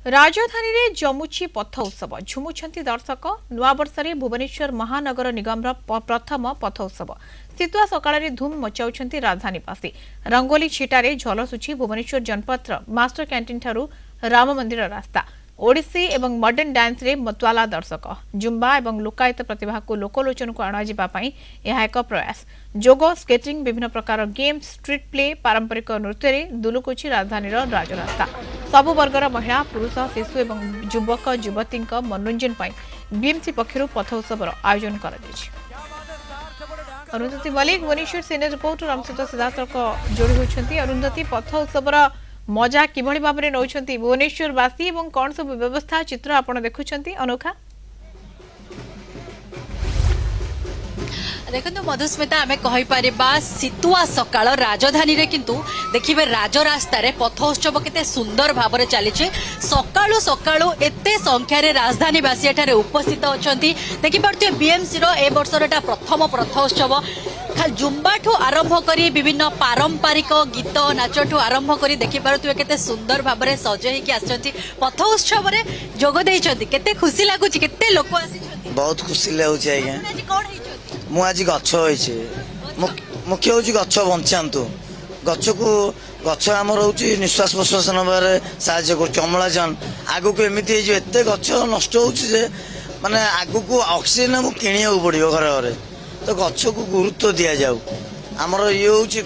राजधानी रे जमुची पथ उत्सव झुमुछंती दर्शक नुआवर्ष भुवनेश्वर महानगर निगम प्रथम पथ उत्सव शीतुआ सकाळ धूम मचाउछंती राजधानीवासी रंगोली छिटारे झलसुची भुवनेश्वर जनपथ मास्टर कैंटीन ठारू राम मंदिर रास्ता ओडिसी एवं मॉडर्न डांस रे मतवाला दर्शक जुम्बा एवं लोकायत प्रतिभा को लोकलोचन को अणाजिबा पई यह एक प्रयास जोगो स्केटिंग विभिन्न प्रकार गेम्स स्ट्रीट प्ले पारंपरिक नृत्य रे दुलुकुची राजधानी राजरास्ता सबु वर्गर महिला पुरुष शिशु एवं युवक युवती मनोरंजन पई बीएमसी पक्षरु पथ उत्सव आयोजन कर अरुंधति मलिक भुवनेश्वर सीनियर रिपोर्टर आम सहित सीधासख जोड़ी होती। अरुंधति पथ उत्सव मजा किभली भाव में नौछंती भुवनेश्वर वासी एवं कौन सब व्यवस्था चित्र आपण देखुछंती अनोखा देखो मधुस्मिता आम कहीपर शीतुआ सकाळ राजधानी रे किंतु देखिए राजरास्ता रे पथ उत्सव केते सुंदर भाव में चली सकाळु सकाळु एते संख्यार राजधानीवासी एठारे उपस्थित अछंती देखि पार्थिबे बीएमसी रो ए वर्षर एटा प्रथम पथ उत्सव खाली जुम्बा ठू आरंभ करी विभिन्न पारंपरिक गीत नाच ठू आरंभ करी देखि पारुथिबे केते सुंदर भाव में सजई के आछंती पथ उत्सव रे जोग देइछंती केते खुशी लागुची केते लोक आसीछंती बहुत खुशी लाଗୁଛି आज्ञा आज कोन हेइछंती मु आज गछ होइछे मुख्य होची गछ बंचांतु गछ को गछ आम रोची निश्वास प्रश्वास नबार साहाय्य कर अम्लजान आगु को एमती एते गछ नष्ट होची जे माने आगु को ऑक्सीजन हमको किनिया पड़ो घर घरे तो गछ को गुरुत्व दिया जाऊ आमर ये होची